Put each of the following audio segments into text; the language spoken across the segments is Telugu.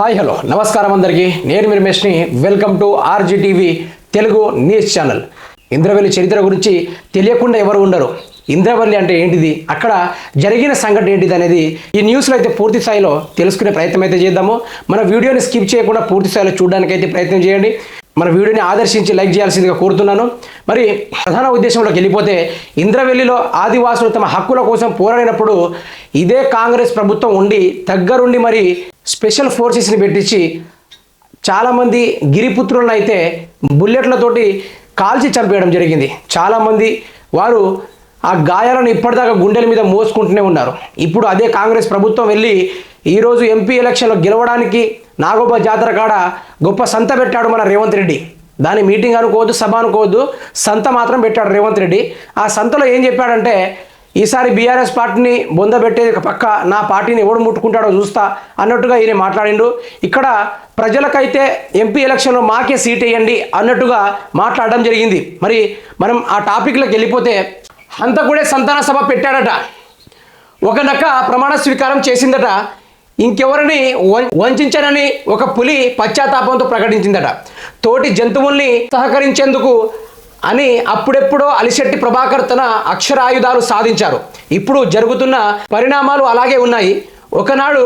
హాయ్ హలో నమస్కారం అందరికీ నేను మీ రమేష్ని welcome to RGTV Telugu news channel. Indravelli చరిత్ర గురించి తెలియకుండా ఎవరు ఉండరు. ఇంద్రవెల్లి అంటే ఏంటిది, అక్కడ జరిగిన సంఘటన ఏంటిది అనేది ఈ న్యూస్లో అయితే పూర్తి స్థాయిలో తెలుసుకునే ప్రయత్నం అయితే చేద్దాము. మన వీడియోని స్కిప్ చేయకుండా పూర్తి స్థాయిలో చూడడానికి అయితే ప్రయత్నం చేయండి. మన వీడియోని ఆదర్శించి లైక్ చేయాల్సిందిగా కోరుతున్నాను. మరి ప్రధాన ఉద్దేశంలోకి వెళ్ళిపోతే, ఇంద్రవెల్లిలో ఆదివాసులు తమ హక్కుల కోసం పోరాడినప్పుడు ఇదే కాంగ్రెస్ ప్రభుత్వం ఉండి దగ్గరుండి మరి స్పెషల్ ఫోర్సెస్ని పెట్టించి చాలామంది గిరిపుత్రులను అయితే బుల్లెట్లతోటి కాల్చి చంపేయడం జరిగింది. చాలామంది వారు ఆ గాయాలను ఇప్పటిదాకా గుండెల మీద మోసుకుంటూనే ఉన్నారు. ఇప్పుడు అదే కాంగ్రెస్ ప్రభుత్వం వెళ్ళి ఈరోజు ఎంపీ ఎలక్షన్లో గెలవడానికి నాగోబా జాతర కాడ గొప్ప సంత పెట్టాడు మన రేవంత్ రెడ్డి. దాని మీటింగ్ అనుకోవద్దు, సభ అనుకోవద్దు, సంత మాత్రం పెట్టాడు రేవంత్ రెడ్డి. ఆ సంతలో ఏం చెప్పాడంటే, ఈసారి బీఆర్ఎస్ పార్టీని బొందబెట్టేది పక్క, నా పార్టీని ఎవడు ముట్టుకుంటాడో చూస్తా అన్నట్టుగా ఈయన మాట్లాడిండు. ఇక్కడ ప్రజలకైతే ఎంపీ ఎలక్షన్లో మాకే సీట్ వేయండి అన్నట్టుగా మాట్లాడడం జరిగింది. మరి మనం ఆ టాపిక్లోకి వెళ్ళిపోతే, హంతకుడే సంతాన సభ పెట్టాడట. ఒక నక్క ప్రమాణ స్వీకారం చేసిందట. ఇంకెవరిని వంచనని ఒక పులి పశ్చాత్తాపంతో ప్రకటించిందట. తోటి జంతువుల్ని సహకరించేందుకు అని అప్పుడెప్పుడో అలిశెట్టి ప్రభాకర్ తన అక్షరాయుధాలు సాధించారు. ఇప్పుడు జరుగుతున్న పరిణామాలు అలాగే ఉన్నాయి. ఒకనాడు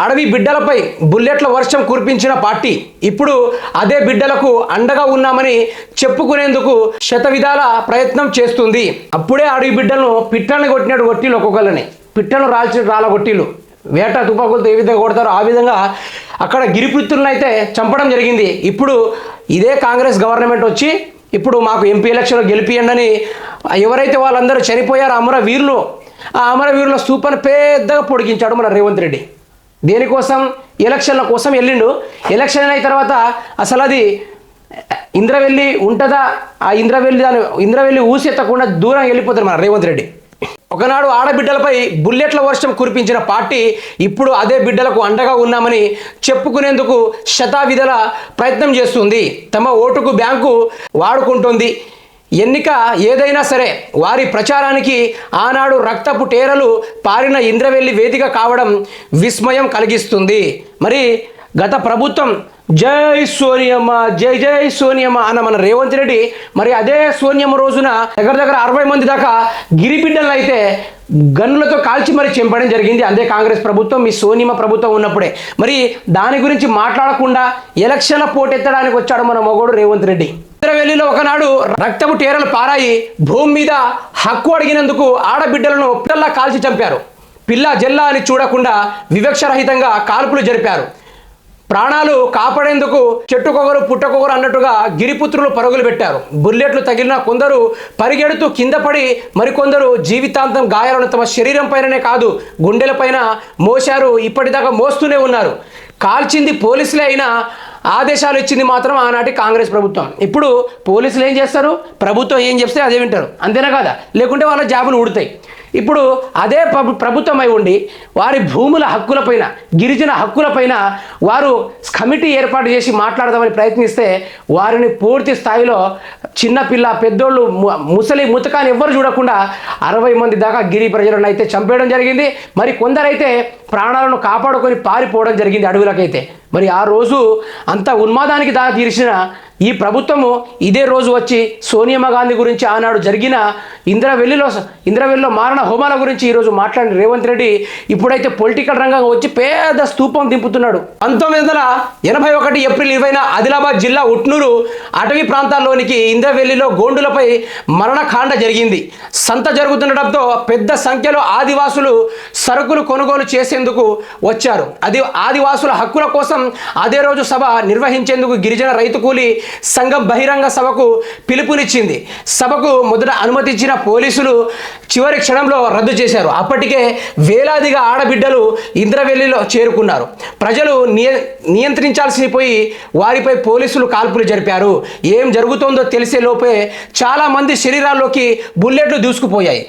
అడవి బిడ్డలపై బుల్లెట్ల వర్షం కురిపించిన పార్టీ ఇప్పుడు అదే బిడ్డలకు అండగా ఉన్నామని చెప్పుకునేందుకు శతవిధాల ప్రయత్నం చేస్తుంది. అప్పుడే అడవి బిడ్డలను పిట్టల్ని కొట్టినట్టు కొట్టిలు, ఒక్కొక్కరిని పిట్టలను రాళ్ళ కొట్టిలు, వేట తుపాకులతో ఏ విధంగా కొడతారో ఆ విధంగా అక్కడ గిరిపుత్రులను అయితే చంపడం జరిగింది. ఇప్పుడు ఇదే కాంగ్రెస్ గవర్నమెంట్ వచ్చి ఇప్పుడు మాకు ఎంపీ ఎలక్షన్లో గెలిపియండి అని ఎవరైతే వాళ్ళందరూ చనిపోయారో అమరవీరులు, ఆ అమరవీరుల స్తూపాన్ని పెద్దగా పొడిగించాడు మన రేవంత్ రెడ్డి. దేనికోసం? ఎలక్షన్ల కోసం వెళ్ళిండు. ఎలక్షన్ అయిన తర్వాత అసలు అది ఇంద్రవెల్లి ఉంటుందా, ఆ ఇంద్రవెల్లి ఊసెత్తకుండా దూరం వెళ్ళిపోతారు మన రేవంత్ రెడ్డి. ఒకనాడు ఆడబిడ్డలపై బుల్లెట్ల వర్షం కురిపించిన పార్టీ ఇప్పుడు అదే బిడ్డలకు అండగా ఉన్నామని చెప్పుకునేందుకు శతావిధల ప్రయత్నం చేస్తుంది. తమ ఓటుకు బ్యాంకు వాడుకుంటుంది. ఎన్నిక ఏదైనా సరే వారి ప్రచారానికి ఆనాడు రక్తపు టేరలు పారిన ఇంద్రవెల్లి వేదిక కావడం విస్మయం కలిగిస్తుంది. మరి గత ప్రభుత్వం జై సోనియమ్మ, జై జై సోనియమ్మ అన్న మన రేవంత్ రెడ్డి మరి అదే సోనియమ్మ రోజున దగ్గర 60 మంది దాకా గిరిబిడ్డలను అయితే గన్నులతో కాల్చి మరి చంపడం జరిగింది. అదే కాంగ్రెస్ ప్రభుత్వం, మీ సోనియమ్మ ప్రభుత్వం ఉన్నప్పుడే. మరి దాని గురించి మాట్లాడకుండా ఎలక్షన్ల పోటెత్తడానికి వచ్చాడు మన మొగోడు రేవంత్ రెడ్డి. ఇంద్రవెల్లిలో ఒకనాడు రక్తపు టేరలు పారాయి భూమి మీద హక్కు అడిగినందుకు ఆడబిడ్డలను పిల్లల్లా కాల్చి చంపారు. పిల్ల జల్లా అని చూడకుండా వివక్షరహితంగా కాల్పులు జరిపారు. ప్రాణాలు కాపాడేందుకు చెట్టుకొగరు పుట్టకొగరు అన్నట్టుగా గిరిపుత్రులు పరుగులు పెట్టారు. బుల్లెట్లు తగిలిన కొందరు పరిగెడుతూ కింద పడి మరికొందరు జీవితాంతం గాయాలను తమ శరీరం పైననే కాదు గుండెలపైన మోశారు. ఇప్పటిదాకా మోస్తూనే ఉన్నారు. కాల్చింది పోలీసులే అయినా ఆదేశాలు ఇచ్చింది మాత్రం ఆనాటి కాంగ్రెస్ ప్రభుత్వం. ఇప్పుడు పోలీసులు ఏం చేస్తారు, ప్రభుత్వం ఏం చెప్తే అదే వింటారు, అంతేనా కాదా? లేకుంటే వాళ్ళ జాబులు ఊడతాయి. ఇప్పుడు అదే ప్రభుత్వం అయి ఉండి వారి భూముల హక్కులపైన, గిరిజన హక్కులపైన వారు కమిటీ ఏర్పాటు చేసి మాట్లాడదామని ప్రయత్నిస్తే వారిని పూర్తి స్థాయిలో చిన్నపిల్ల, పెద్దోళ్ళు, ముసలి, ముతకాని ఎవ్వరు చూడకుండా 60 మంది దాకా గిరి ప్రజలను అయితే చంపేయడం జరిగింది. మరి కొందరైతే ప్రాణాలను కాపాడుకొని పారిపోవడం జరిగింది అడవులకైతే. మరి ఆ రోజు అంత ఉన్మాదానికి దాకా తీర్చిన ఈ ప్రభుత్వము ఇదే రోజు వచ్చి సోనియమ్మ గాంధీ గురించి ఆనాడు జరిగిన ఇంద్రవెల్లిలో మారణ హోమాల గురించి ఈరోజు మాట్లాడిన రేవంత్ రెడ్డి ఇప్పుడైతే పొలిటికల్ రంగంగా వచ్చి పెద్ద స్తూపం దింపుతున్నాడు. 1981 ఏప్రిల్ 20న ఆదిలాబాద్ జిల్లా ఉట్నూరు అటవీ ప్రాంతాల్లోనికి ఇంద్రవెల్లిలో గోండులపై మరణకాండ జరిగింది. సంత జరుగుతుండటంతో పెద్ద సంఖ్యలో ఆదివాసులు సరుకులు కొనుగోలు చేసేందుకు వచ్చారు. ఆదివాసుల హక్కుల కోసం అదే రోజు సభ నిర్వహించేందుకు గిరిజన రైతు కూలీ సంఘం బహిరంగ సభకు పిలుపునిచ్చింది. సభకు మొదట అనుమతించిన పోలీసులు చివరి క్షణంలో రద్దు చేశారు. అప్పటికే వేలాదిగా ఆడబిడ్డలు ఇంద్రవెల్లిలో చేరుకున్నారు. ప్రజలు నియంత్రించాల్సి పోయి వారిపై పోలీసులు కాల్పులు జరిపారు. ఏం జరుగుతోందో తెలిసే లోపే చాలా మంది శరీరాల్లోకి బుల్లెట్లు దూసుకుపోయాయి.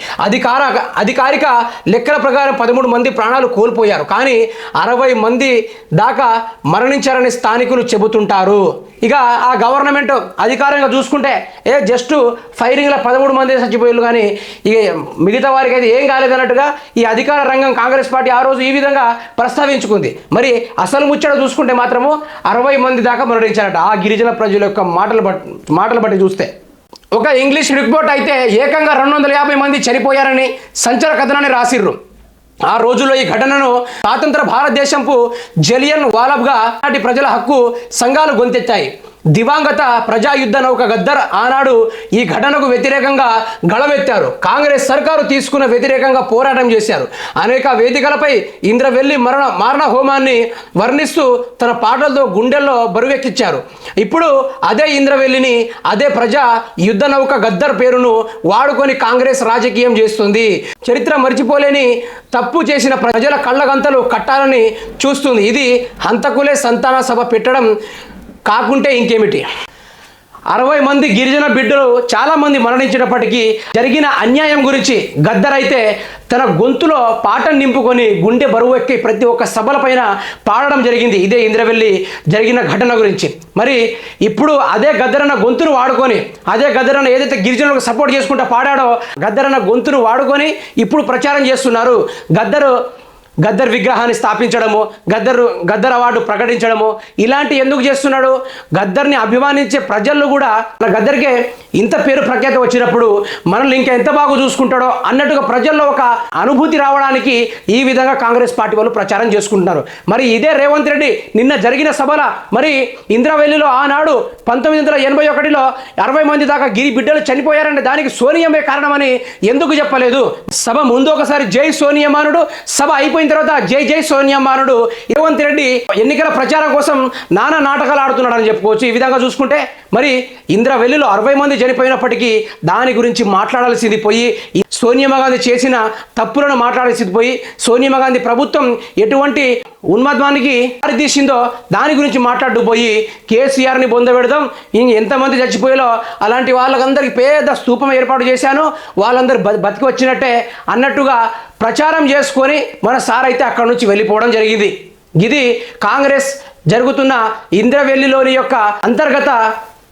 అధికారిక లెక్కల ప్రకారం 13 మంది ప్రాణాలు కోల్పోయారు. కానీ 60 మంది దాకా మరణించారని స్థానికులు చెబుతుంటారు. ఇక ఆ గవర్నమెంట్ అధికారంగా చూసుకుంటే జస్ట్ ఫైరింగ్లో 13 మంది చచ్చిపోయారు, కానీ ఇక మిగతా వారికి అయితే ఏం కాలేదన్నట్టుగా ఈ అధికార రంగం కాంగ్రెస్ పార్టీ ఆ రోజు ఈ విధంగా ప్రస్తావించుకుంది. మరి అసలు ముచ్చట చూసుకుంటే మాత్రము 60 మంది దాకా మరణించారట ఆ గిరిజన ప్రజల యొక్క మాటలు బట్టి చూస్తే. ఒక ఇంగ్లీష్ రిపోర్ట్ అయితే ఏకంగా 250 మంది చనిపోయారని సంచలన కథనాన్ని రాసిర్రు. ఆ రోజుల్లో ఈ ఘటనను స్వాతంత్ర భారతదేశంపు జలియన్ వాలాబాగ్ నాటి ప్రజల హక్కు సంఘాలు గొంతెత్తాయి. దివంగత ప్రజాయుద్ధ నౌక గద్దర్ ఆనాడు ఈ ఘటనకు వ్యతిరేకంగా గళమెత్తారు. కాంగ్రెస్ సర్కారు తీసుకున్న వ్యతిరేకంగా పోరాటం చేశారు. అనేక వేదికలపై ఇంద్రవెల్లి మారణ హోమాన్ని వర్ణిస్తూ తన పాటలతో గుండెల్లో బరువెక్కించారు. ఇప్పుడు అదే ఇంద్రవెల్లిని, అదే ప్రజా యుద్ధ నౌక గద్దర్ పేరును వాడుకొని కాంగ్రెస్ రాజకీయం చేస్తుంది. చరిత్ర మర్చిపోలేని తప్పు చేసిన ప్రజల కళ్ళగంతలు కట్టాలని చూస్తుంది. ఇది హంతకులే సంతాన సభ పెట్టడం కాకుంటే ఇంకేమిటి. 60 మంది గిరిజన బిడ్డలు చాలామంది మరణించినప్పటికీ జరిగిన అన్యాయం గురించి గద్దర్ అయితే తన గొంతులో పాటను నింపుకొని గుండె బరువు ఎక్కి ప్రతి ఒక్క సభలపైన పాడడం జరిగింది. ఇదే ఇంద్రవెల్లి జరిగిన ఘటన గురించి. మరి ఇప్పుడు అదే గద్దరన్న గొంతును వాడుకొని, అదే గద్దరన్న ఏదైతే గిరిజనులకు సపోర్ట్ చేసుకుంటూ పాడాడో గద్దరన్న గొంతును వాడుకొని ఇప్పుడు ప్రచారం చేస్తున్నారు. గద్దర్ విగ్రహాన్ని స్థాపించడము, గద్దర్ అవార్డు ప్రకటించడము, ఇలాంటి ఎందుకు చేస్తున్నాడు? గద్దర్ని అభిమానించే ప్రజల్లో కూడా గద్దర్కే ఇంత పేరు ప్రఖ్యాతి వచ్చినప్పుడు మనల్ని ఇంకా ఎంత బాగా చూసుకుంటాడో అన్నట్టుగా ప్రజల్లో ఒక అనుభూతి రావడానికి ఈ విధంగా కాంగ్రెస్ పార్టీ వాళ్ళు ప్రచారం చేసుకుంటున్నారు. మరి ఇదే రేవంత్ రెడ్డి నిన్న జరిగిన సభల మరి ఇంద్రవెల్లిలో ఆనాడు 1981లో 60 మంది దాకా గిరి బిడ్డలు చనిపోయారంటే దానికి సోనియామే కారణమని ఎందుకు చెప్పలేదు? సభ ముందు ఒకసారి జై సోనియమ్మానుడు, సభ అయిపోయిన తర్వాత జై జై సోనియమ్మానుడు. రేవంత్ రెడ్డి ఎన్నికల ప్రచారం కోసం నానా నాటకాలు ఆడుతున్నాడు అని చెప్పుకోవచ్చు. ఈ విధంగా చూసుకుంటే మరి ఇంద్రవెల్లిలో 60 మంది చనిపోయినప్పటికీ దాని గురించి మాట్లాడాల్సింది పోయి, సోనియా గాంధీ చేసిన తప్పులను మాట్లాడాల్సింది పోయి, సోనియా గాంధీ ప్రభుత్వం ఎటువంటి ఉన్మాదానికి దారితీసిందో దాని గురించి మాట్లాడుతూ పోయి కేసీఆర్ని బొందబెడదాం, ఎంతమంది చచ్చిపోయాలో అలాంటి వాళ్ళకందరికీ పెద్ద స్తూపం ఏర్పాటు చేశాను, వాళ్ళందరూ బతికి వచ్చినట్టే అన్నట్టుగా ప్రచారం చేసుకొని మన సార్ అయితే అక్కడి నుంచి వెళ్ళిపోవడం జరిగింది. ఇది కాంగ్రెస్ జరుగుతున్న ఇంద్రవెల్లిలోని యొక్క అంతర్గత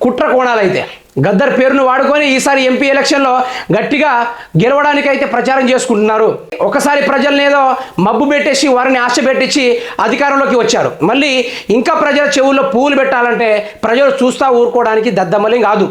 కుట్ర కోణాలైతే గద్దర్ పేరును వాడుకొని ఈసారి ఎంపీ ఎలక్షన్లో గట్టిగా గెలవడానికి అయితే ప్రచారం చేసుకుంటున్నారు. ఒకసారి ప్రజల్ని ఏదో మబ్బు పెట్టేసి వారిని ఆశ పెట్టించి అధికారంలోకి వచ్చారు. మళ్ళీ ఇంకా ప్రజల చెవుల్లో పువ్వులు పెట్టాలంటే ప్రజలు చూస్తా ఊరుకోవడానికి దద్దమలేం కాదు.